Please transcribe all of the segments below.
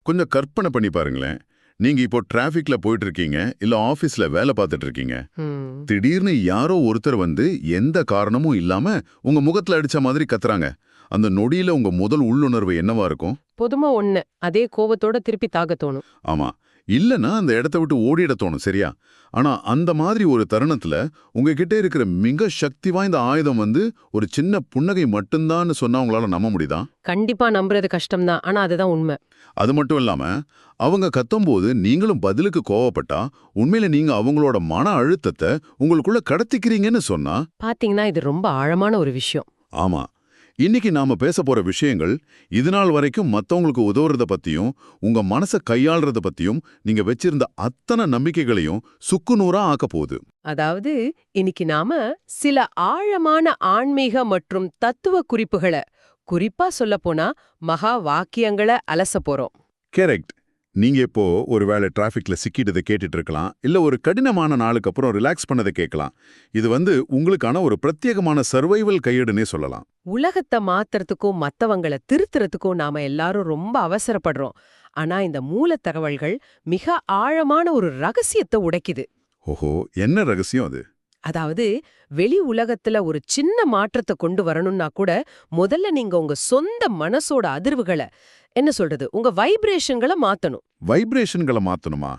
கொஞ்சம் கற்பனை பண்ணி பாருங்களேன். நீங்க இப்போ டிராஃபிக்ல போயிட்டு இருக்கீங்க, இல்ல ஆபீஸ்ல வேலை பார்த்துட்டு இருக்கீங்க. ம். திடீர்னு யாரோ ஒருத்தர் வந்து எந்த காரணமும் இல்லாம உங்க முகத்துல அடிச்ச மாதிரி கத்துறாங்க. அந்த நொடியில உங்க முதல் உள்ளுணர்வு என்னவா இருக்கும்? பொதுமா ஒண்ணு அதே கோவத்தோட திருப்பி தாக தோணும். ஆமா. இல்லனா அந்த இடத்த விட்டு ஓடிட தோணும், சரியா? ஆனா அந்த மாதிரி ஒரு தருணத்துல உங்ககிட்ட இருக்கிற மிக சக்தி வாய்ந்த ஆயுதம் வந்து ஒரு சின்ன புன்னகை மட்டும்தான்னு சொன்னா உங்களால நம்ப முடியுதா? கண்டிப்பா நம்புறது கஷ்டம்தான், ஆனா அதுதான் உண்மை. அது மட்டும் இல்லாம அவங்க கத்தும்போது நீங்களும் பதிலுக்கு கோவப்பட்டா உண்மையில நீங்க அவங்களோட மன அழுத்தத்தை உங்களுக்குள்ள கடத்திக்கிறீங்கன்னு சொன்னா. பாத்தீங்கன்னா இது ரொம்ப ஆழமான ஒரு விஷயம். ஆமா. இன்னைக்கு நாம பேச போற விஷயங்கள் இதுநாள் வரைக்கும் மத்தவங்களுக்கு உதவுறத பத்தியும் உங்க மனசை கையாள்றத பத்தியும் நீங்க வச்சிருந்த அத்தனை நம்பிக்கைகளையும் சுக்குநூறா ஆக்க போகுது. அதாவது இன்னைக்கு நாம சில ஆழமான ஆன்மீக மற்றும் தத்துவ குறிப்புகளை, குறிப்பா சொல்லப்போனா மகா வாக்கியங்களை அலச போறோம். கரெக்ட். நீங்க இப்போ ஒருவேளை டிராஃபிக்ல சிக்கிட்டதை கேட்டுட்டு இருக்கலாம், இல்ல ஒரு கடினமான நாளுக்கு அப்புறம் ரிலாக்ஸ் பண்ணதை கேட்கலாம். இது வந்து உங்களுக்கான ஒரு பிரத்யேகமான சர்வைவல் கையேடுனே சொல்லலாம். உலகத்தை மாத்துறதுக்கும் மத்தவங்கள திருத்துறதுக்கும் நாம எல்லாரும் ரொம்ப அவசரப்படுறோம். ஆனா இந்த மூல தகவல்கள் மிக ஆழமான ஒரு ரகசியத்தை உடைக்குது. ஓஹோ, என்ன ரகசியம் அது? அதாவது வெளி உலகத்துல ஒரு சின்ன மாற்றத்தை கொண்டு வரணும்னா கூட முதல்ல நீங்க உங்க சொந்த மனசோட அதிர்வுகளை, என்ன சொல்றது, உங்க வைப்ரேஷன்களை மாத்தணும். வைப்ரேஷன்களை மாத்தணுமா?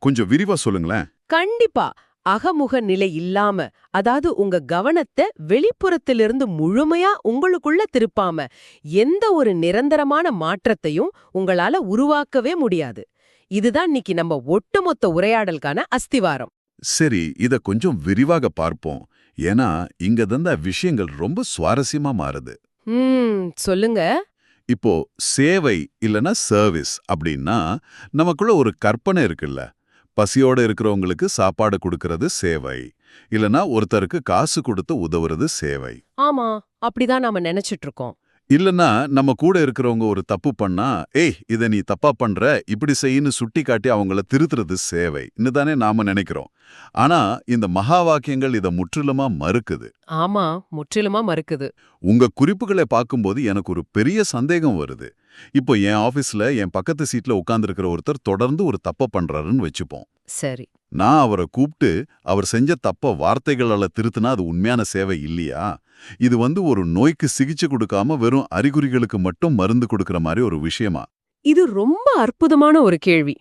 கொஞ்சம் விரிவா சொல்லுங்களேன். கண்டிப்பா. அகமுக நிலை இல்லாம, அதாவது உங்க கவனத்தை வெளிப்புறத்திலிருந்து முழுமையா உங்களுக்குள்ள திருப்பாம எந்த ஒரு நிரந்தரமான மாற்றத்தையும் உங்களால உருவாக்கவே முடியாது. இதுதான் இன்னைக்கு நம்ம ஒட்டுமொத்த உரையாடலுக்கான அஸ்திவாரம். சரி, இத கொஞ்சம் விரிவாக பார்ப்போம். ஏன்னா இங்க தான் விஷயங்கள் ரொம்ப சுவாரஸ்யமா மாறுது. சொல்லுங்க. இப்போ சேவை இல்லனா சர்வீஸ் அப்படின்னா நமக்குள்ள ஒரு கற்பனை இருக்குல்ல. பசியோட இருக்கிறவங்களுக்கு சாப்பாடு கொடுக்கறது சேவை, இல்லனா ஒருத்தருக்கு காசு கொடுத்து உதவுறது சேவை. ஆமா, அப்படிதான் நாம நினைச்சிட்டு இருக்கோம். இல்லனா நம்ம கூட இருக்கிறவங்க ஒரு தப்பு பண்ணா, ஏய் இத நீ தப்பா பண்ற, இப்படி செய்யின்னு சுட்டி காட்டி அவங்கள திருத்துறது சேவை தானே நாம நினைக்கிறோம். ஆனா இந்த மகா வாக்கியங்கள் இத முற்றிலுமா மறுக்குது. ஆமா, முற்றிலுமா மறுக்குது. உங்க குறிப்புகளை பார்க்கும்போது எனக்கு ஒரு பெரிய சந்தேகம் வருது. இப்போ என் ஆபீஸ்ல என் பக்கத்து சீட்ல உட்கார்ந்திருக்கிற ஒருத்தர் தொடர்ந்து ஒரு தப்ப பண்றாருன்னு வச்சுப்போம். சரி. நான் அவரை கூப்பிட்டு அவர் செஞ்ச தப்ப வார்த்தைகளால திருத்தினா அது உண்மையான சேவை இல்லையா? இது வந்து ஒரு நோய்க்கு சிகிச்சை கொடுக்காம வெறும் அறிகுறிகளுக்கு மட்டும் மருந்து கொடுக்கிற மாதிரி ஒரு விஷயமா? இது ரொம்ப அற்புதமான ஒரு கேள்வி.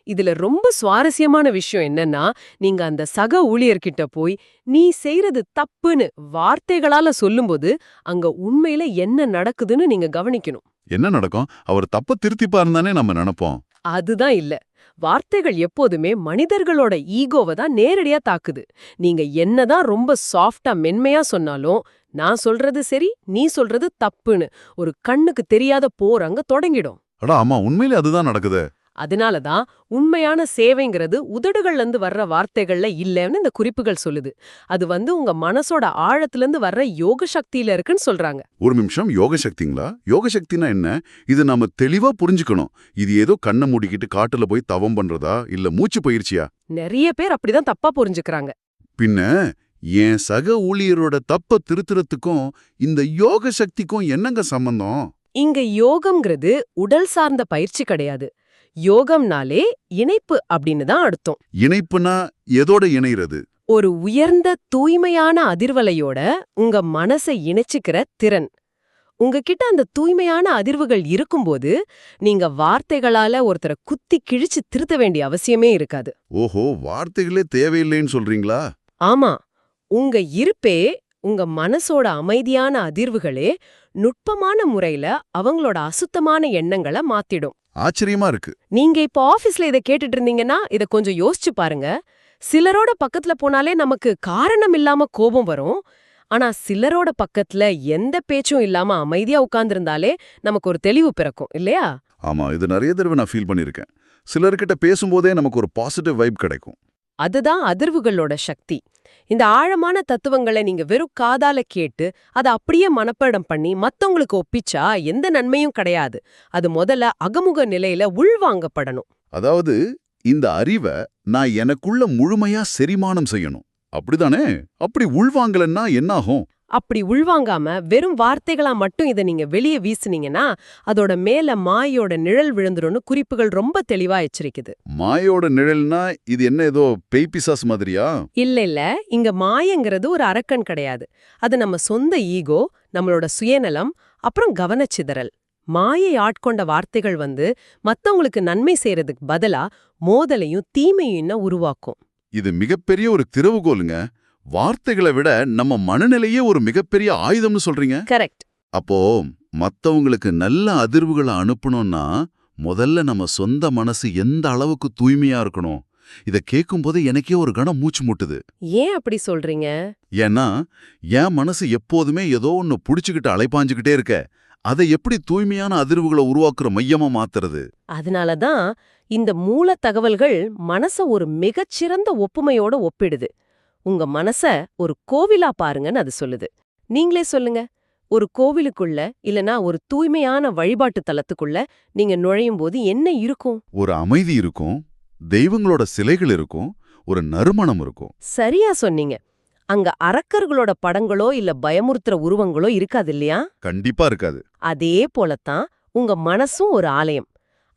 இதுல ரொம்ப சுவாரஸ்யமான விஷயம் என்னன்னா, நீங்க அந்த சக ஊழியர்கிட்ட போய் நீ செய்யறது தப்புன்னு வார்த்தைகளால சொல்லும்போது அங்க உண்மையில என்ன நடக்குதுன்னு நீங்க கவனிக்கணும். என்ன நடக்கும்? அவர் தப்ப திருத்திப்பாருன்னு தானே நம்ம நினைப்போம். அதுதான் இல்ல. வார்த்தைகள் எப்போதுமே மனிதர்களோட ஈகோவை தான் நேரடியா தாக்குது. நீங்க என்னதான் ரொம்ப சாஃப்டா மென்மையா சொன்னாலும், நான் சொல்றது சரி, நீ சொல்றது தப்புன்னு ஒரு கண்ணுக்கு தெரியாத போர் அங்க தொடங்கிடும். அடா ஆமா, உண்மையிலே அதுதான் நடக்குது. அதனாலதான் உண்மையான சேவைங்கிறது உதடுகள்ல இருந்து வர்ற வார்த்தைகள்ல இல்லன்னு இந்த குறிப்புகள் சொல்லுது. அது வந்து உங்க மனசோட ஆழத்துல இருந்து வர்ற யோக சக்தியில இருக்குன்னு சொல்றாங்க. ஒரு நிமிஷம், யோக சக்திங்களா? யோக சக்தினா என்ன? இது நாம தெளிவா புரிஞ்சுக்கணும். இது ஏதோ கண்ணை மூடிக்கிட்டு காட்டுல போய் தவம் பண்றதா, இல்ல மூச்சு பயிற்சியா? நிறைய பேர் அப்படிதான் தப்பா புரிஞ்சுக்கிறாங்க. பின்ன என் சக ஊழியரோட தப்ப திருத்துறதுக்கும் இந்த யோக சக்திக்கும் என்னங்க சம்பந்தம்? இங்க யோகம்ங்கிறது உடல் சார்ந்த பயிற்சி கிடையாது. யோகம்னாலே இணைப்பு அப்படின்னு தான் அர்த்தம். இணைப்புனா எதோட இணைறது? ஒரு உயர்ந்த தூய்மையான அதிர்வலையோட உங்க மனசை இணைச்சுக்கிற திறன். உங்ககிட்ட அந்த தூய்மையான அதிர்வுகள் இருக்கும்போது நீங்க வார்த்தைகளால ஒருத்தரை குத்தி கிழிச்சு திருத்த வேண்டிய அவசியமே இருக்காது. ஓஹோ, வார்த்தைகளே தேவையில்லைன்னு சொல்றீங்களா? ஆமா, உங்க இருப்பே, உங்க மனசோட அமைதியான அதிர்வுகளே நுட்பமான முறையில அவங்களோட அசுத்தமான எண்ணங்களை மாத்திடும். ஆச்சரியமா இருக்கு. நீங்க இப்ப ஆபீஸ்ல இத கேட்டுட்டு இருந்தீங்கன்னா இத கொஞ்சம் யோசிச்சு பாருங்க. சிலரோட பக்கத்துல போனாலே நமக்கு காரணம் இல்லாம கோபம் வரும். ஆனா சிலரோட பக்கத்துல எந்த பேச்சும் இல்லாம அமைதியா உட்கார்ந்திருந்தாலே நமக்கு ஒரு தெளிவு பிறக்கும் இல்லையா? ஆமா, இது நிறைய தடவை நான் ஃபீல் பண்ணிருக்கேன். சிலர்கிட்ட பேசும்போதே நமக்கு ஒரு பாசிட்டிவ் வைப் கிடைக்கும். அதுதான் அதிர்வுகளோட சக்தி. இந்த ஆழமான தத்துவங்களை நீங்க வெறும் காதால கேட்டு அதை அப்படியே மனப்பாடம் பண்ணி மத்தவங்களுக்கு ஒப்பிச்சா எந்த நன்மையும் கிடையாது. அது முதல்ல அகமுக நிலையில உள்வாங்கப்படணும். அதாவது இந்த அறிவை நான் எனக்குள்ள முழுமையா செரிமானம் செய்யணும். அப்படிதானே? அப்படி உள்வாங்கலன்னா என்னாகும்? அப்படி உள்வாங்காம வெறும் வார்த்தைகளா மட்டும் இதை நீங்க வெளியே வீசுனீங்கன்னா அதோட மேல மாயோட நிழல் விழுந்துரும்னு குறிப்புகள் ரொம்ப தெளிவா எச்சரிக்குது. மாயோட நிழல்னா இது என்ன ஏதோ பேய் பிசாசு மாதிரியா? இல்ல, இங்க மாயங்கிறது ஒரு அரக்கன் கிடையாது. அது நம்ம சொந்த ஈகோ, நம்மளோட சுயநலம், அப்புறம் கவனச்சிதறல். மாயை ஆட்கொண்ட வார்த்தைகள் மத்தவங்களுக்கு நன்மை செய்யறதுக்கு பதிலா மோதலையும் தீமையும் உருவாக்கும். இது மிகப்பெரிய ஒரு திறவுகோலுங்க. வார்த்தைகளை விட நம்ம மனநிலையே ஒரு மிகப்பெரிய ஆயுதம்னு சொல்றீங்க. கரெக்ட். அப்போ மத்தவங்களுக்கு நல்ல அதிர்வுகளை அனுப்பணும்னா முதல்ல நம்ம சொந்த மனசு எந்த அளவுக்கு தூய்மையா இருக்கணும்? இத கேட்கும்போது எனக்கே ஒரு கணம் மூச்சு முட்டுது. ஏன் அப்படி சொல்றீங்க? ஏன்னா என் மனசு எப்போதுமே ஏதோ ஒன்னு புடிச்சுக்கிட்டு அலைப்பாஞ்சுக்கிட்டே இருக்க. அதை எப்படி தூய்மையான அதிர்வுகளை உருவாக்குற மையமா மாத்துறது? அதனாலதான் இந்த மூல தகவல்கள் மனச ஒரு மிகச்சிறந்த ஒப்புமையோட ஒப்பிடுது. உங்க மனச ஒரு கோவிலா பாருங்கன்னு அது சொல்லுது. நீங்களே சொல்லுங்க, ஒரு கோவிலுக்குள்ள இல்லனா ஒரு தூய்மையான வழிபாட்டு தலத்துக்குள்ள நீங்க நுழையும் போது என்ன இருக்கும்? ஒரு அமைதி இருக்கும், தெய்வங்களோட சிலைகள் இருக்கும், ஒரு நறுமணம் இருக்கும். சரியா சொன்னீங்க. அங்க அரக்கர்களோட படங்களோ இல்ல பயமுறுத்துற உருவங்களோ இருக்காது இல்லையா? கண்டிப்பா இருக்காது. அதே போலத்தான் உங்க மனசும் ஒரு ஆலயம்.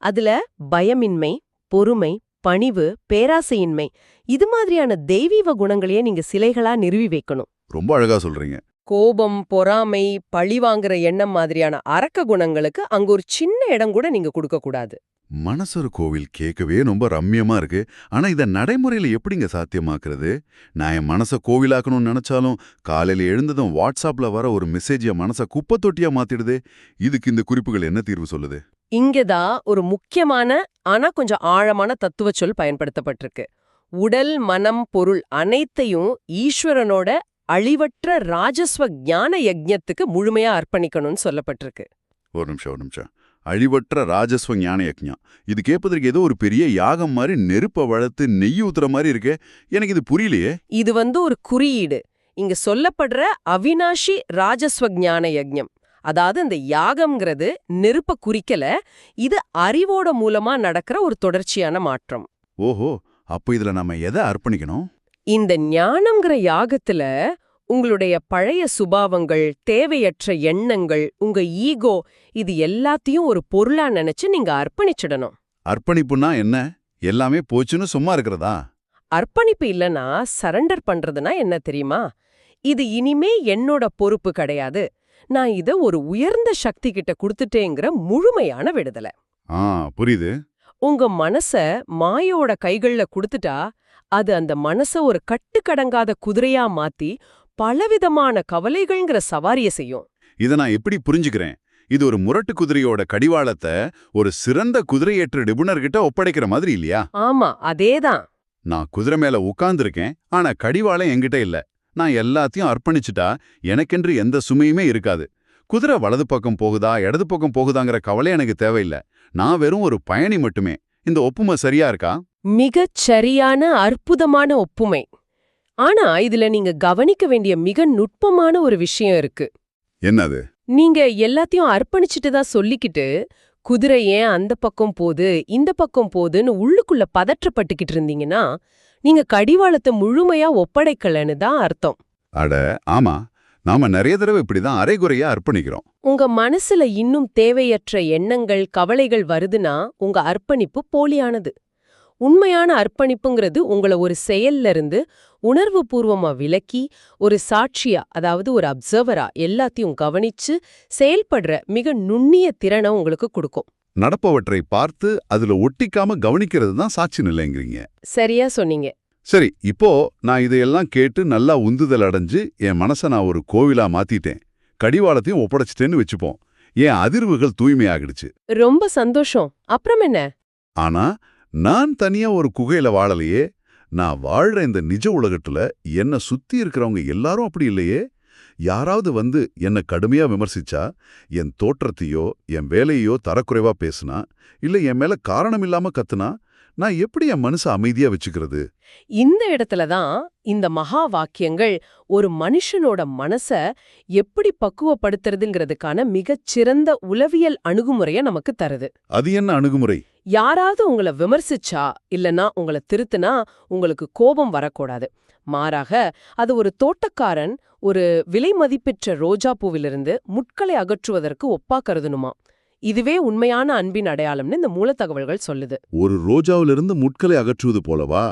அதுல பயமின்மை, பொறுமை, பணிவு, பேராசையின்மை இது மாதிரியான தெய்வீக குணங்களையே நீங்க சிலைகளா நிறுவி வைக்கணும். ரொம்ப அழகா சொல்றீங்க. கோபம், பொறாமை, பழிவாங்குற எண்ணம் மாதிரியான அரக்க குணங்களுக்கு அங்க ஒரு சின்ன இடம் கூட நீங்க கொடுக்க கூடாது. மனசொரு கோவில் கேட்கவே ரொம்ப ரம்யமா இருக்கு. ஆனா இத நடைமுறையில எப்படிங்க சாத்தியமாக்குறது? நான் என் மனச கோவிலாக்கணும்னு நினைச்சாலும் காலையில எழுந்ததும் வாட்ஸ்அப்ல வர ஒரு மெசேஜ் என் மனச குப்பை தொட்டியா மாத்திடுது. இதுக்கு இந்த குறிப்புகள் என்ன தீர்வு சொல்லுது? இங்கதான் ஒரு முக்கியமான ஆனா கொஞ்சம் ஆழமான தத்துவ சொல் பயன்படுத்தப்பட்டிருக்கு. உடல், மனம், பொருள் அனைத்தையும் ஈஸ்வரனோட அழிவற்ற ராஜஸ்வ ஞான யஜ்ஞத்துக்கு முழுமையா அர்ப்பணிக்கணும்னு சொல்லப்பட்டிருக்கு. ஒரு நிமிஷம். அழிவற்ற ராஜஸ்வ ஞான யக்ஞம். இது கேட்பதற்கு ஏதோ ஒரு பெரிய யாகம் மாதிரி நெருப்ப வளர்த்து நெய் ஊத்துற மாதிரி இருக்கே. எனக்கு இது புரியலையே. இது ஒரு குறியீடு. இங்க சொல்லப்படுற அவினாஷி ராஜஸ்வ ஞான யஜ்ஞம். அதாவது இந்த யாகம்ங்கிறது நெருப்ப குறிக்கல, இது அறிவோட மூலமா நடக்கிற ஒரு தொடர்ச்சியான மாற்றம். ஓஹோ, அப்போ இதுல நம்ம எதை அர்ப்பணிக்கணும்? இந்த ஞானம்ங்கிற யாகத்துல உங்களுடைய பழைய சுபாவங்கள், தேவையற்ற எண்ணங்கள், உங்க ஈகோ இது எல்லாத்தையும் ஒரு பொருளா நினைச்சு நீங்க அர்ப்பணிச்சிடணும். அர்ப்பணிப்புன்னா என்ன? எல்லாமே போச்சுன்னு சும்மா இருக்கிறதா? அர்ப்பணிப்பு இல்லனா சரண்டர் பண்றதுனா என்ன தெரியுமா? இது இனிமே என்னோட பொறுப்பு கிடையாது, நான் இத ஒரு உயர்ந்த சக்தி கிட்ட கொடுத்துட்டேங்கிற முழுமையான விடுதலை. புரியுது. உங்க மனச மாயோட கைகள்ல கொடுத்துட்டா அது அந்த மனச ஒரு கட்டுக்கடங்காத குதிரையா மாத்தி பலவிதமான கவலைகள்ங்கிற சவாரிய செய்யும். இத நான் எப்படி புரிஞ்சுக்கிறேன்? இது ஒரு முரட்டு குதிரையோட கடிவாளத்தை ஒரு சிறந்த குதிரையேற்ற நிபுணர்கிட்ட ஒப்படைக்கிற மாதிரி இல்லையா? ஆமா, அதேதான். நான் குதிரை மேல உட்கார்ந்திருக்கேன், ஆனா கடிவாளம் என்கிட்ட இல்ல. நான் எல்லாத்தையும் அர்ப்பணிச்சுட்டா எனக்கென்று எந்த சுமையுமே இருக்காது. குதிரை வலது பக்கம் போகுதா இடது பக்கம் போகுதாங்கிற கவலை எனக்கு தேவையில்லை. நான் வெறும் ஒரு பயணி மட்டுமே. இந்த ஒப்புமை சரியா இருக்கா? மிகச் சரியான அற்புதமான ஒப்புமை. ஆனா இதுல நீங்க கவனிக்க வேண்டிய மிக நுட்பமான ஒரு விஷயம் இருக்கு. என்னது? நீங்க எல்லாத்தையும் அர்ப்பணிச்சுட்டு தான் சொல்லிக்கிட்டு குதிரை ஏன் அந்த பக்கம் போகுது இந்த பக்கம் போகுதுன்னு உள்ளுக்குள்ள பதற்றப்பட்டுக்கிட்டு இருந்தீங்கன்னா நீங்க கடிவாளத்தை முழுமையா ஒப்படைக்கலன்னு தான் அர்த்தம். அட ஆமா, நாம நிறைய தடவை இப்படிதான் அரைகுறையா அர்ப்பணிக்கிறோம். உங்க மனசுல இன்னும் தேவையற்ற எண்ணங்கள், கவலைகள் வருதுன்னா உங்க அர்ப்பணிப்பு போலியானது. உண்மையான அர்ப்பணிப்புங்கிறது உங்களை ஒரு செயல்ல இருந்து உணர்வு பூர்வமா விலக்கி ஒரு சாட்சியா, அதாவது ஒரு அப்சர்வரா எல்லாத்தையும் கவனிச்சு செயல்படுற மிக நுண்ணிய திறனை உங்களுக்கு கொடுக்கும். நடப்பவற்றை பார்த்து அதுல ஒட்டிக்காம கவனிக்கிறது தான் சாட்சி நிலைங்கிறீங்க. சரியா சொன்னீங்க. சரி, இப்போ நான் இதையெல்லாம் கேட்டு நல்லா உந்துதல் அடைஞ்சு என் மனசை நான் ஒரு கோவிலா மாத்திட்டேன், கடிவாளத்தையும் ஒப்படைச்சிட்டேன்னு வச்சுப்போம். என் அதிர்வுகள் தூய்மையாகிடுச்சு. ரொம்ப சந்தோஷம். அப்புறம் என்ன? ஆனா நான் தனியா ஒரு குகையில வாழலையே. நான் வாழ்ற இந்த நிஜ உலகத்துல என்ன சுத்தி இருக்கிறவங்க எல்லாரும் அப்படி இல்லையே. யாராவது என்ன கடுமையா விமர்சிச்சா, என் தோற்றத்தையோ என் வேலையோ தரக்குறைவா பேசுனா, இல்ல என் மேல காரணம் இல்லாம கத்துனா, நான் எப்படி என் மனச அமைதியா வச்சுக்கிறது? இந்த இடத்துலதான் இந்த மகா வாக்கியங்கள் ஒரு மனுஷனோட மனச எப்படி பக்குவப்படுத்துறதுங்கிறதுக்கான மிகச்சிறந்த உளவியல் அணுகுமுறைய நமக்கு தருது. அது என்ன அணுகுமுறை? யாராவது உங்களை விமர்சிச்சா இல்லனா உங்களை திருத்துனா உங்களுக்கு கோபம் வரக்கூடாது. மாறாக அது ஒரு தோட்டக்காரன் ஒரு விலை மதிப்பெற்ற ரோஜா பூவிலிருந்து முட்களை அகற்றுவதற்கு ஒப்பா கருதணுமா. இதுவே உண்மையான அன்பின் அடையாளம்னு இந்த மூலத்தகவல்கள் சொல்லுது. ஒரு ரோஜாவிலிருந்து முட்களை அகற்றுவது போலவா?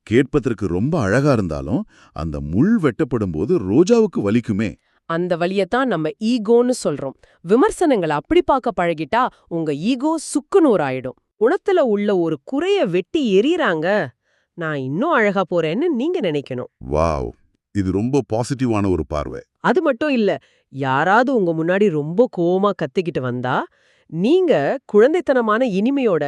கேட்பதற்கு ரொம்ப அழகா இருந்தாலும் அந்த முள் வெட்டப்படும் போது ரோஜாவுக்கு வலிக்குமே. அந்த வலியத்தான் நம்ம ஈகோன்னு சொல்றோம். விமர்சனங்களை அப்படி பார்க்க பழகிட்டா உங்க ஈகோ சுக்குநூறாயிடும். குணத்துல உள்ள ஒரு குறைய வெட்டி எறியறாங்க, நான் இன்னும் அழகா போறேன்னு நீங்க நினைக்கணும். வாவ், இது ரொம்ப பாசிட்டிவான ஒரு பார்வை. அது மட்டும் இல்ல, யாராவது உங்க முன்னாடி ரொம்ப கோவமா கத்திக்கிட்டு வந்தா நீங்க குழந்தைத்தனமான இனிமையோட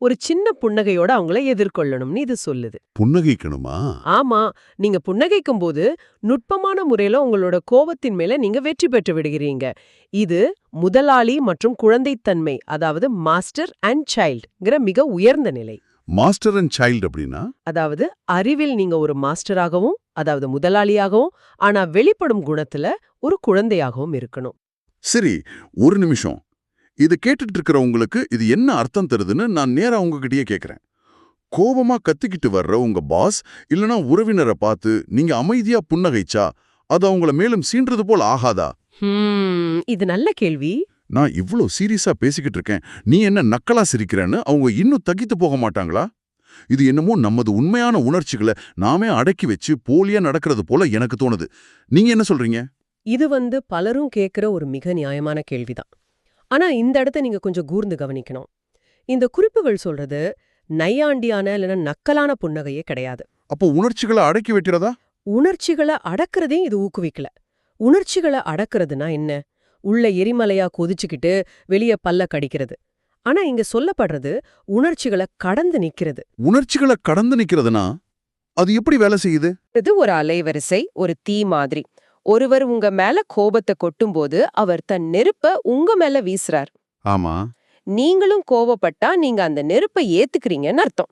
ஒரு சின்ன புன்னகையோட அவங்கள எதிர்கொள்ளணும்னு இது சொல்லுது. புன்னகைக்கணுமா? ஆமா, நீங்க புன்னகைக்கும் போது நுட்பமான முறையில உங்களோட கோபத்தின் மேல நீங்க வெற்றி பெற்று விடுகிறீங்க. இது முதலாளி மற்றும் குழந்தைத்தன்மை, அதாவது மாஸ்டர் அண்ட் சைல்ட்ங்கிற மிக உயர்ந்த நிலை. மாஸ்டர் அண்ட் சைல்டு அப்படின்னா? அதாவது அறிவில் நீங்க ஒரு மாஸ்டராகவும், அதாவது முதலாளியாகவும், ஆனா வெளிப்படும் குணத்துல ஒரு குழந்தையாகவும் இருக்கணும். சரி, ஒரு நிமிஷம். இது கேட்டுட்டு இருக்கிற உங்களுக்கு இது என்ன அர்த்தம் தருதுன்னு நான் நேரா உங்ககிட்டயே கேக்குறேன். கோபமா கத்திக்கிட்டு வர்ற உங்க பாஸ் இல்லனா உறவினரை பார்த்து நீங்க அமைதியா புன்னகைச்சா அது அவங்கள மேலும் சீன்றது போல் ஆகாதா? இது நல்ல கேள்வி. நான் இவ்ளோ சீரியஸா பேசிக்கிட்டு இருக்கேன், நீ என்ன நக்கலா சிரிக்கிறேன்னு அவங்க இன்னும் தகித்து போக மாட்டாங்களா? இது என்னமோ நமது உண்மையான உணர்ச்சிகளை நாமே அடக்கி வச்சு போலியா நடக்கிறது போல எனக்கு தோணுது. நீங்க என்ன சொல்றீங்க? இது பலரும் கேட்கிற ஒரு மிக நியாயமான கேள்விதான். ஆனா இந்த இடத்த நீங்க கொஞ்சம் கூர்ந்து கவனிக்கணும். இந்த குறிப்புகள் சொல்றது நையாண்டியான இல்லைன்னா நக்கலான புன்னகையே கிடையாது. அப்போ உணர்ச்சிகளை அடக்கி வைக்கிறதா? உணர்ச்சிகளை அடக்கிறதையும் இது ஊக்குவிக்கல. உணர்ச்சிகளை அடக்கிறதுனா என்ன? உள்ள எரிமலையா கொதிச்சுக்கிட்டு வெளியே பல்ல கடிக்கிறது. ஆனா இங்க சொல்லப்படுறது உணர்ச்சிகளை கடந்து நிக்கிறது. உணர்ச்சிகளை கடந்து நிக்கிறதுனா அது எப்படி வேலை செய்யுது? இது ஒரு அலைவரிசை, ஒரு தீ மாதிரி. ஒருவர் உங்க மேல கோபத்தை கொட்டும்போது அவர் தன் நெருப்ப உங்க மேல வீசுறார். ஆமா. நீங்களும் கோபப்பட்டா நீங்க அந்த நெருப்பை ஏத்துக்கிறீங்கன்னு அர்த்தம்.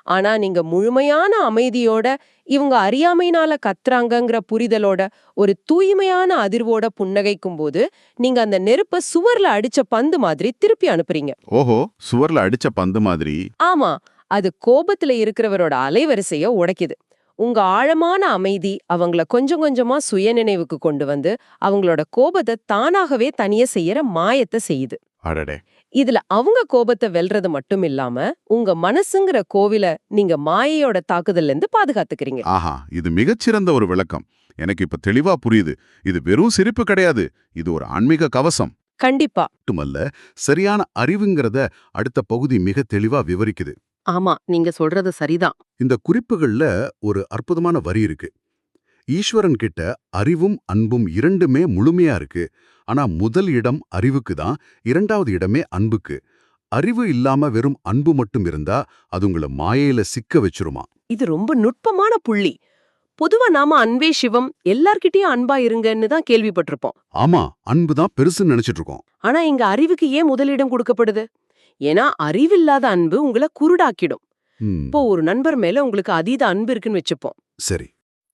ஆனா நீங்க முழுமையான அமைதியோட, இவங்க அறியாமையினால கத்துறாங்கங்கிற புரிதலோட, ஒரு தூய்மையான அதிர்வோட புன்னகைக்கும் போது நீங்க அந்த நெருப்ப சுவர்ல அடிச்ச பந்து மாதிரி திருப்பி அனுப்புறீங்க. ஓஹோ, சுவர்ல அடிச்ச பந்து மாதிரி. ஆமா, அது கோபத்துல இருக்கிறவரோட அலைவரிசைய உடைக்குது. உங்க ஆழமான அமைதி அவங்கள கொஞ்சம் கொஞ்சமா சுயநினைவுக்கு கொண்டு வந்து அவங்களோட கோபத்தை தானாகவே தனிய செய்யற மாயத்தை செய்யுது. அடடே. இதுல அவங்க கோபத்தை வெல்றது மட்டும் இல்லாம உங்க மனசுங்கிற கோவில நீங்க மாயையோட தாக்குதல்ல இருந்து பாதுகாத்துக்கிறீங்க. ஆஹா, இது மிகச்சிறந்த ஒரு விளக்கம். எனக்கு இப்ப தெளிவா புரியுது. இது வெறும் சிரிப்பு கிடையாது, இது ஒரு ஆன்மீக கவசம். கண்டிப்பா. மட்டுமல்ல, சரியான அறிவுங்கிறத அடுத்த பகுதி மிக தெளிவா விவரிக்குது. ஆமா, நீங்க சொல்றது சரிதான். இந்த குறிப்புகள்ல ஒரு அற்புதமான வரி இருக்கு. ஈஸ்வரன் கிட்ட அறிவும் அன்பும் இரண்டுமே முழுமையா இருக்கு. ஆனா முதல் இடம் அறிவுக்கு தான், இரண்டாவது இடமே அன்புக்கு. அறிவு இல்லாம வெறும் அன்பு மட்டும் இருந்தா அது உங்களை மாயையில சிக்க வச்சிருமா. இது ரொம்ப நுட்பமான புள்ளி. பொதுவா நாம அன்பே சிவம், எல்லார்கிட்டயும் அன்பா இருங்கன்னு தான் கேள்விப்பட்டிருப்போம். ஆமா, அன்பு தான் பெருசுன்னு நினைச்சிட்டு இருக்கோம். ஆனா இங்க அறிவுக்கு ஏன் முதலிடம் கொடுக்கப்படுது? ஏன்னா அறிவில்லாத அன்பு உங்களை குருடாக்கிடும். இப்போ ஒரு நண்பர் மேல உங்களுக்கு அதீத அன்பு இருக்குன்னு வச்சுப்போம். சரி.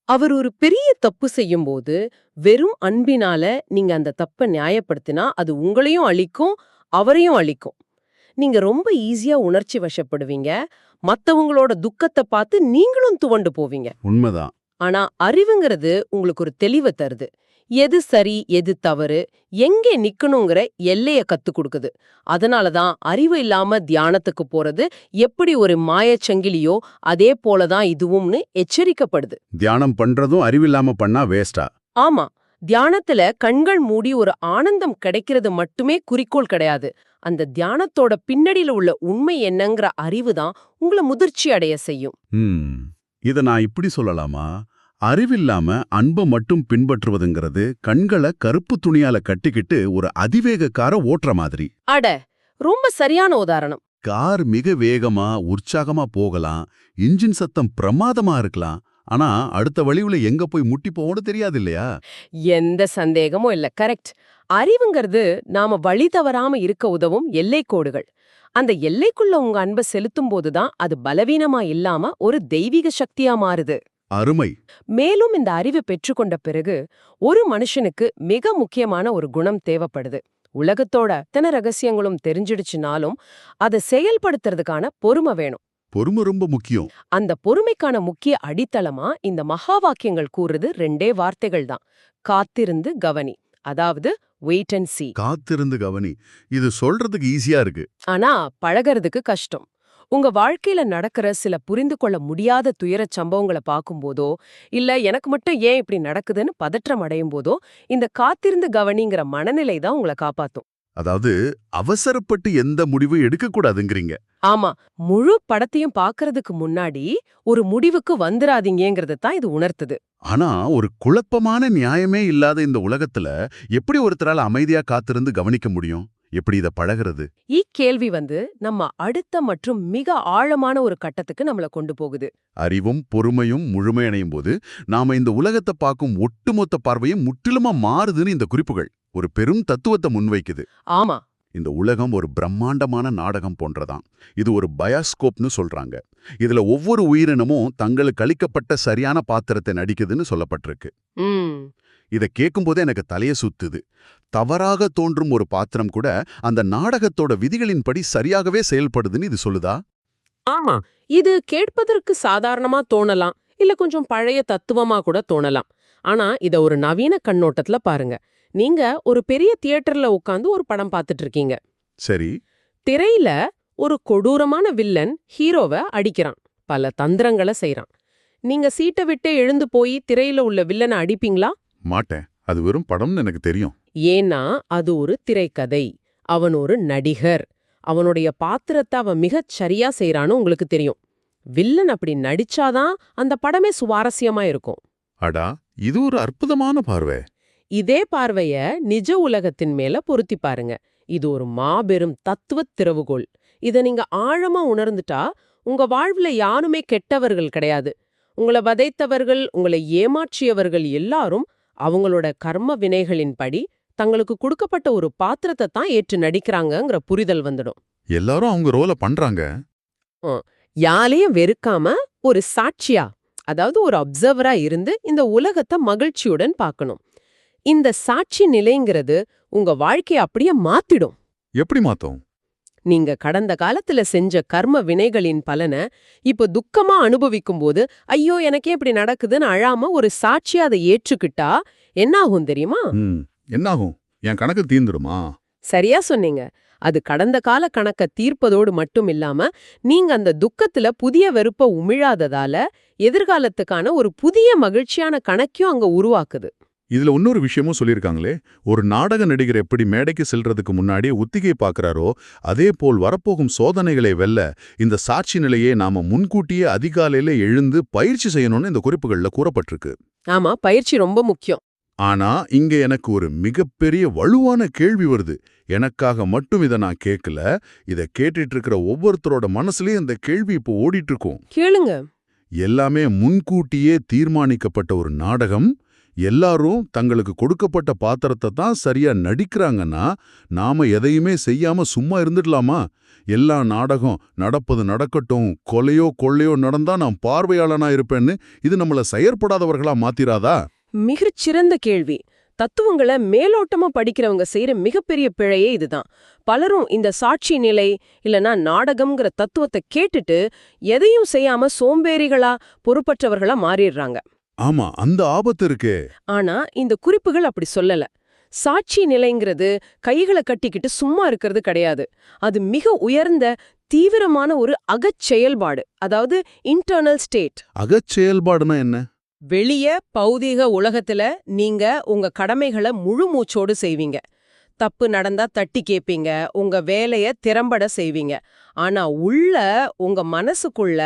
அவர் ஒரு பெரிய தப்பு செய்யும் போது வெறும் அன்பினால நீங்க அந்த தப்பை நியாயப்படுத்தினா அது உங்களையும் அழிக்கும், அவரையும் அழிக்கும். நீங்க ரொம்ப ஈஸியா உணர்ச்சி வசப்படுவீங்க. மத்தவங்களோட துக்கத்தை பார்த்து நீங்களும் துவண்டு போவீங்க. உண்மைதான். ஆனா அறிவுங்கிறது உங்களுக்கு ஒரு தெளிவை தருது. எது சரி எது தவறு, எங்கே நிக்கணுங்கிற எல்லைய கத்து கொடுக்குது. அதனாலதான் அறிவு இல்லாம தியானத்துக்கு போறது எப்படி ஒரு மாயச்சங்கிலியோ அதே போலதான் இதுவும்னு எச்சரிக்கப்படுது. தியானம் பண்றதும் அறிவில்லாம பண்ணா வேஸ்டா? ஆமா, தியானத்துல கண்கள் மூடி ஒரு ஆனந்தம் கிடைக்கிறது மட்டுமே குறிக்கோள் கிடையாது. அந்த தியானத்தோட பின்னடியில உள்ள உண்மை என்னங்கிற அறிவுதான் உங்களை முதிர்ச்சி அடைய செய்யும். இத நான் இப்படி சொல்லலாமா? அறிவில்லாம அன்பை மட்டும் பின்பற்றுவதுங்கிறது கண்களை கருப்பு துணியால கட்டிக்கிட்டு ஒரு அதிவேக காரை ஓட்டுற மாதிரி. அட, ரொம்ப சரியான உதாரணம். கார் மிக வேகமா உற்சாகமா போகலாம், இன்ஜின் சத்தம் பிரமாதமா இருக்கலாம். ஆனா அடுத்த வழிவுல எங்க போய் முட்டி போவோன்னு தெரியாது இல்லையா? எந்த சந்தேகமும் இல்ல. கரெக்ட். அறிவுங்கிறது நாம வழி தவறாம இருக்க உதவும் எல்லைக்கோடுகள். அந்த எல்லைக்குள்ள உங்க அன்பை செலுத்தும் போதுதான் அது பலவீனமா இல்லாம ஒரு தெய்வீக சக்தியா மாறுது. அருமை. மேலும் இந்த அறிவை பெற்றுக்கொண்ட பிறகு ஒரு மனுஷனுக்கு மிக முக்கியமான ஒரு குணம் தேவைப்படுது. உலகத்தோட எத்தனை ரகசியங்களும் தெரிஞ்சிடுச்சுனாலும் அதை செயல்படுத்துறதுக்கான பொறுமை வேணும். பொறுமை ரொம்ப முக்கியம். அந்த பொறுமைக்கான முக்கிய அடித்தளமா இந்த மகா வாக்கியங்கள் கூறுறது 2 வார்த்தைகள் தான். காத்திருந்து கவனி. அதாவது வெயிட் அண்ட் see. காத்திருந்து கவனி. இது சொல்றதுக்கு ஈஸியா இருக்கு. ஆனா பழகறதுக்கு கஷ்டம். உங்க வாழ்க்கையில நடக்கிற சில புரிந்து கொள்ள முடியாத துயரச் சம்பவங்களை பார்க்கும்போதோ, இல்ல எனக்கு மட்டும் ஏன் இப்படி நடக்குதுன்னு பதற்றம் அடையும் போதோ, இந்த காத்திருந்து கவனிங்கிற மனநிலை தான் உங்களை காப்பாத்தும். அதாவது அவசரப்பட்டு எந்த முடிவும் எடுக்கக்கூடாதுங்கிறீங்க. ஆமா, முழு படத்தையும் பார்க்கறதுக்கு முன்னாடி ஒரு முடிவுக்கு வந்துராதீங்கங்கறத தான் இது உணர்த்துது. ஆனா ஒரு குழப்பமான நியாயமே இல்லாத இந்த உலகத்துல எப்படி ஒருத்தரால அமைதியா காத்திருந்து கவனிக்க முடியும்? எப்படி இத பழகிறது? இக்கேள்வி நம்ம அடுத்த மற்றும் மிக ஆழமான ஒரு கட்டத்துக்கு நம்மள கொண்டு போகுது. அறிவும் பொறுமையும் முழுமையடையும் போது நாம இந்த உலகத்தை பார்க்கும் ஒட்டுமொத்த பார்வையும் முற்றிலுமா மாறுதுன்னு இந்த குறிப்புகள் ஒரு பெரும் தத்துவத்தை முன்வைக்குது. ஆமா, இந்த உலகம் ஒரு பிரம்மாண்டமான நாடகம் போன்றதாம். இது ஒரு பயாஸ்கோப்னு சொல்றாங்க. இதுல ஒவ்வொரு உயிரினமும் தங்களுக்கு அளிக்கப்பட்ட சரியான பாத்திரத்தை நடிக்குதுன்னு சொல்லப்பட்டிருக்கு. இத கேட்கும்போதே எனக்கு தலைய சுத்துது. தவறாக தோன்றும் ஒரு பாத்திரம் கூட அந்த நாடகத்தோட விதிகளின்படி சரியாகவே செயல்படுதுன்னு இது சொல்லுதா? ஆமா, இது கேட்பதற்கு சாதாரணமா தோணலாம், இல்ல கொஞ்சம் பழைய தத்துவமா கூட தோணலாம். ஆனா இத ஒரு நவீன கண்ணோட்டத்துல பாருங்க. நீங்க ஒரு பெரிய தியேட்டர்ல உட்கார்ந்து ஒரு படம் பார்த்துட்டு இருக்கீங்க. சரி. திரையில ஒரு கொடூரமான வில்லன் ஹீரோவை அடிக்கிறான், பல தந்திரங்களை செய்றான். நீங்க சீட்டை விட்டே எழுந்து போய் திரையில உள்ள வில்லனை அடிப்பீங்களா? மாட்டேன். அது வெறும் படம்னு எனக்கு தெரியும். ஏன்னா அது ஒரு திரைக்கதை. அவன் ஒரு நடிகர். அவனுடைய பாத்திரத்தை அவன் மிகச் சரியா செய்றான்னு உங்களுக்கு தெரியும். வில்லன் அப்படி நடிச்சாதான் அந்த படமே சுவாரஸ்யமா இருக்கும். அடா, இது ஒரு அற்புதமான பார்வை. இதே பார்வைய நிஜ உலகத்தின் மேல பொருத்தி பாருங்க. இது ஒரு மாபெரும் தத்துவத் திறவுகோல். இத நீங்க ஆழமா உணர்ந்துட்டா உங்க வாழ்வுல யாருமே கெட்டவர்கள் கிடையாது. உங்களை வதைத்தவர்கள், உங்களை ஏமாற்றியவர்கள் எல்லாரும் அவங்களோட கர்ம வினைகளின்படி தங்களுக்கு கொடுக்கப்பட்ட ஒரு பாத்திரத்தை தான் ஏற்று நடிக்கிறாங்கங்கிற புரிதல் வந்துடும். எல்லாரும் அவங்க ரோல பண்றாங்க. யாரையும் வெறுக்காம ஒரு சாட்சியா, அதாவது ஒரு அப்சர்வரா இருந்து இந்த உலகத்தை மகிழ்ச்சியுடன் பார்க்கணும். இந்த சாட்சி நிலைங்கிறது உங்க வாழ்க்கையை அப்படியே மாத்திடும். எப்படி மாத்தோம்? நீங்க கடந்த காலத்துல செஞ்ச கர்ம வினைகளின் பலனை இப்போ துக்கமா அனுபவிக்கும் போது, ஐயோ எனக்கே இப்படி நடக்குதுன்னு அழாம ஒரு சாட்சியா அதை ஏற்றுக்கிட்டா என்ன ஆகும் தெரியுமா? என்னாகும்? என் கணக்கு தீந்துடுமா? சரியா சொன்னீங்க. அது கடந்த கால கணக்க தீர்ப்பதோடு மட்டும் இல்லாம நீங்க அந்த துக்கத்துல புதிய வெறுப்ப உமிழாததால எதிர்காலத்துக்கான ஒரு புதிய மகிழ்ச்சியான கணக்கையும் அங்க உருவாக்குது. இதுல இன்னொரு விஷயமும் சொல்லியிருக்காங்களே, ஒரு நாடக நடிகர் எப்படி மேடைக்கு செல்றதுக்கு முன்னாடியே உத்திகை பார்க்கறாரோ, அதே போல் வரப்போகும் சோதனைகளை வெல்ல இந்த சாட்சி நிலையே நாம முன்கூட்டியே அதிகாலையில எழுந்து பயிற்சி செய்யணும்னு இந்த குறிப்புகள்ல கூறப்பட்டிருக்கு. ஆமா, பயிற்சி ரொம்ப முக்கியம். ஆனா இங்க எனக்கு ஒரு மிகப்பெரிய வலுவான கேள்வி வருது. எனக்காக மட்டும் இதை நான் கேட்கல, இதை கேட்டுட்டு இருக்கிற ஒவ்வொருத்தரோட மனசுலயும் இந்த கேள்வி இப்போ ஓடிட்டு இருக்கும். கேளுங்க. எல்லாமே முன்கூட்டியே தீர்மானிக்கப்பட்ட ஒரு நாடகம். எல்லாரும் தங்களுக்கு கொடுக்கப்பட்ட பாத்திரத்தை தான் சரியா நடிக்கிறாங்கன்னா நாம எதையுமே செய்யாம சும்மா இருந்துடலாமா? எல்லா நாடகம் நடப்பது நடக்கட்டும், கொலையோ கொள்ளையோ நடந்தா நான் பார்வையாளனா இருப்பேன்னு இது நம்மள செயற்படாதவர்களா மாத்திராதா? மிகச்சிறந்த கேள்வி. தத்துவங்களை மேலோட்டமா படிக்கிறவங்க செய்யற மிகப்பெரிய பிழையே இதுதான். பலரும் இந்த சாட்சி நிலை இல்லனா நாடகம்ங்கிற தத்துவத்தை கேட்டுட்டு எதையும் செய்யாம சோம்பேறிகளா பொறுப்பற்றவர்களா மாறிடுறாங்க. ஆமா, அந்த ஆபத்து இருக்கே. ஆனா இந்த குறிப்புகள் அப்படி சொல்லல. சாட்சி நிலைங்கிறது கைகளை கட்டிக்கிட்டு சும்மா இருக்கிறது கிடையாது. அது மிக உயர்ந்த தீவிரமான ஒரு அகச்செயல்பாடு, அதாவது இன்டர்னல் ஸ்டேட். அகச்செயல்பாடுனா என்ன? வெளிய பௌதீக உலகத்துல நீங்க உங்க கடமைகளை முழு மூச்சோடு செய்வீங்க. தப்பு நடந்தா தட்டி கேப்பீங்க, உங்க வேலைய திறம்பட செய்வீங்க. ஆனா உள்ள உங்க மனசுக்குள்ள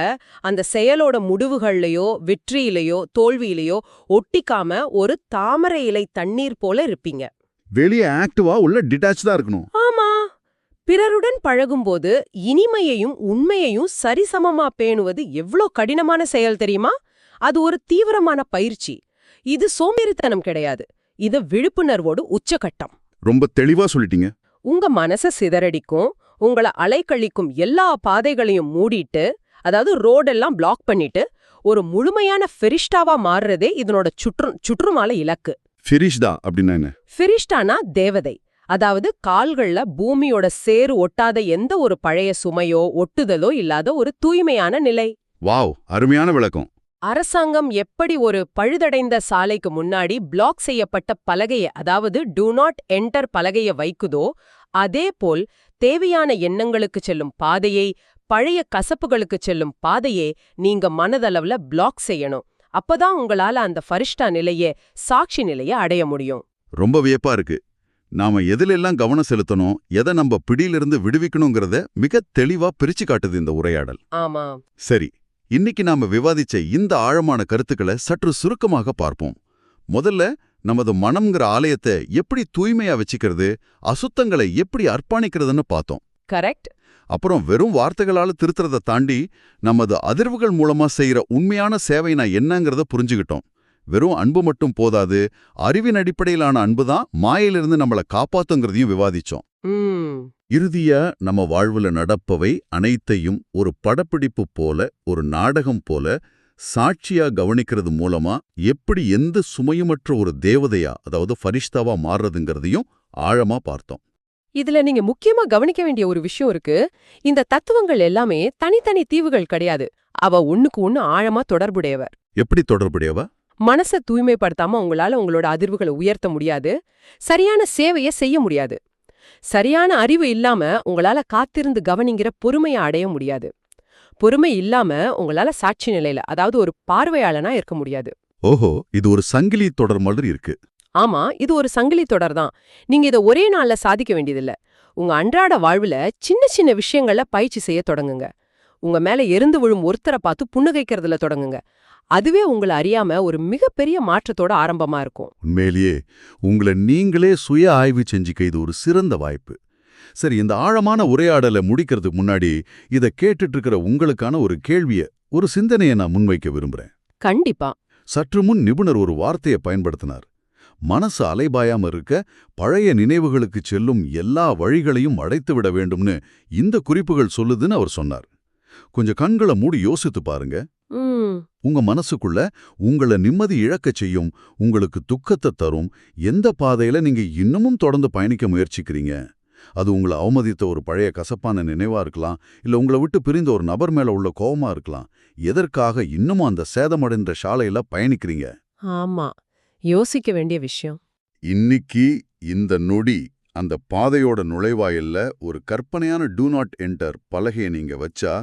அந்த செயலோட முடிவுகள்லயோ வெற்றியிலையோ தோல்வியிலையோ ஒட்டிக்காம ஒரு தாமரை இலை தண்ணீர் போல இருப்பீங்க. வெளியே ஆக்டிவா, உள்ள டிட்டாச்சா இருக்கணும். ஆமா, பிறருடன் பழகும்போது இனிமையையும் உண்மையையும் சரிசமமா பேணுவது எவ்ளோ கடினமான செயல் தெரியுமா? அது ஒரு தீவிரமான பயிற்சி. இது சோம்பேறித்தனம் கிடையாது. இது விழிப்புணர்வோடு உச்சகட்டம். ரொம்ப தெளிவா சொல்லிட்டீங்க. உங்க மனச சிதறடிக்கும், உங்கள அலைக்கழிக்கும் எல்லா பாதைகளையும் மூடிட்டு, அதாவது ரோடெல்லாம் பிளாக் பண்ணிட்டு ஒரு முழுமையான ஃபெரிஷ்டாவா மாறுறதே இதனோட சுற்றுமால இலக்கு. ஃபிரிஷ்தா அப்படின்னா என்ன? ஃபிரிஷ்டானா தேவதை, அதாவது கால்கள்ல பூமியோட சேறு ஒட்டாத எந்த ஒரு பழைய சுமையோ ஒட்டுதலோ இல்லாத ஒரு தூய்மையான நிலை. வாவ், அருமையான விளக்கம். அரசாங்கம் எப்படி ஒரு பழுதடைந்த சாலைக்கு முன்னாடி பிளாக் செய்யப்பட்ட பலகைய, அதாவது டூ நாட் என்டர் பலகைய வைக்குதோ, அதேபோல் தேவையான எண்ணங்களுக்கு செல்லும் பாதையை, பழைய கசப்புகளுக்கு செல்லும் பாதையே நீங்க மனதளவுல பிளாக் செய்யணும். அப்பதான் உங்களால அந்த ஃபரிஷ்டா நிலைய, சாட்சி நிலைய அடைய முடியும். ரொம்ப வியப்பா இருக்கு. நாம எதிலெல்லாம் கவனம் செலுத்தணும், எதை நம்ம பிடியிலிருந்து விடுவிக்கணுங்கிறத மிக தெளிவா பிரிச்சு காட்டுது இந்த உரையாடல். ஆமா. சரி, இன்னைக்கு நாம விவாதிச்ச இந்த ஆழமான கருத்துக்களை சற்று சுருக்கமாக பார்ப்போம். முதல்ல நமது மனம்ங்கிற ஆலயத்தை எப்படி தூய்மையா வச்சுக்கிறது, அசுத்தங்களை எப்படி அர்ப்பணிக்கிறதுன்னு பார்த்தோம். கரெக்ட். அப்புறம் வெறும் வார்த்தைகளால திருத்துறதை தாண்டி நமது அதிர்வுகள் மூலமா செய்யற உண்மையான சேவைனா என்னங்கிறத புரிஞ்சுக்கிட்டோம். வெறும் அன்பு மட்டும் போதாது, அறிவின் அடிப்படையிலான அன்பு தான் மாயிலிருந்து நம்மளை காப்பாத்துங்கிறதையும் விவாதிச்சோம். இறுதியா நம்ம வாழ்வுல நடப்பவை அனைத்தையும் ஒரு படப்பிடிப்பு போல, ஒரு நாடகம் போல சாட்சியா கவனிக்கிறது மூலமா எப்படி எந்த சுமையுமற்ற ஒரு தேவதையா, அதாவது ஃபரிஷ்தாவா மாறுறதுங்கிறதையும் ஆழமா பார்த்தோம். இதுல நீங்க முக்கியமா கவனிக்க வேண்டிய ஒரு விஷயம் இருக்கு. இந்த தத்துவங்கள் எல்லாமே தனித்தனி தீவுகள் கிடையாது. அவ ஒண்ணுக்கு ஒண்ணு ஆழமா தொடர்புடையவ. எப்படி தொடர்புடையவ? மனச தூய்மைப்படுத்தாம உங்களால உங்களோட அதிர்வுகளை உயர்த்த முடியாது. சரியான சேவைய செய்ய முடியாது. சரியான அறிவு இல்லாம உங்களால காத்திருந்து கவனிங்கிற பொறுமையை அடைய முடியாது. பொறுமை இல்லாம உங்களால சாட்சி நிலையில, அதாவது ஒரு பார்வையாளனா இருக்க முடியாது. ஓஹோ, இது ஒரு சங்கிலி தொடர் மாதிரி இருக்கு. ஆமா, இது ஒரு சங்கிலி தொடர் தான். நீங்க இத ஒரே நாள்ல சாதிக்க வேண்டியதில்ல. உங்க அன்றாட வாழ்வுல சின்ன சின்ன விஷயங்கள்ல பயிற்சி செய்ய தொடங்குங்க. உங்க மேல எரிந்து விழும் ஒருத்தரை பார்த்து புன்னகைக்கிறதுல தொடங்குங்க. அதுவே உங்களை அறியாம ஒரு மிகப்பெரிய மாற்றத்தோட ஆரம்பமா இருக்கும். உண்மையிலேயே உங்களை நீங்களே சுய ஆய்வு செஞ்சுக்க இது ஒரு சிறந்த வாய்ப்பு. சரி, இந்த ஆழமான உரையாடலை முடிக்கிறதுக்கு முன்னாடி இதை கேட்டுட்டு இருக்கிற உங்களுக்கான ஒரு கேள்வியை, ஒரு சிந்தனையை நான் முன்வைக்க விரும்புறேன். கண்டிப்பா. சற்று முன் நிபுணர் ஒரு வார்த்தையை பயன்படுத்தினார். மனசு அலைபாயாம இருக்க பழைய நினைவுகளுக்கு செல்லும் எல்லா வழிகளையும் அடைத்து விட வேண்டும்னு இந்த குறிப்புகள் சொல்லுதுன்னு அவர் சொன்னார். கொஞ்சம் கண்களை மூடி யோசித்து பாருங்க. உங்க மனசுக்குள்ள உங்களை நிம்மதி இழக்கச் செய்யும், உங்களுக்கு துக்கத்தை தரும் எந்த பாதையில நீங்க இன்னமும் தொடர்ந்து பயணிக்க முயற்சிக்கிறீங்க? அது உங்களை அவமதித்த ஒரு பழைய கசப்பான நினைவா இருக்கலாம், இல்ல உங்களை விட்டு பிரிந்த ஒரு நபர் மேல உள்ள கோவமா இருக்கலாம். எதற்காக இன்னமும் அந்த சேதமடைந்த சாலையில பயணிக்கிறீங்க? ஆமா, யோசிக்க வேண்டிய விஷயம். இன்னைக்கு இந்த நொடி அந்த பாதையோட நுழைவாயில்ல ஒரு கற்பனையான டூ நாட் என்டர் பலகையை நீங்க வச்சா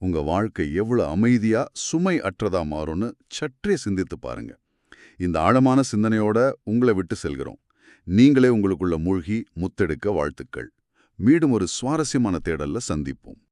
உங்க வாழ்க்கை எவ்வளவு அமைதியா, சுமை அற்றதா மாறும்னு சற்றே சிந்தித்து பாருங்க. இந்த ஆழமான சிந்தனையோட உங்களை விட்டு செல்கிறோம். நீங்களே உங்களுக்குள்ள மூழ்கி முத்தெடுக்க வாழ்த்துக்கள். மீண்டும் ஒரு சுவாரஸ்யமான தேடல்ல சந்திப்போம்.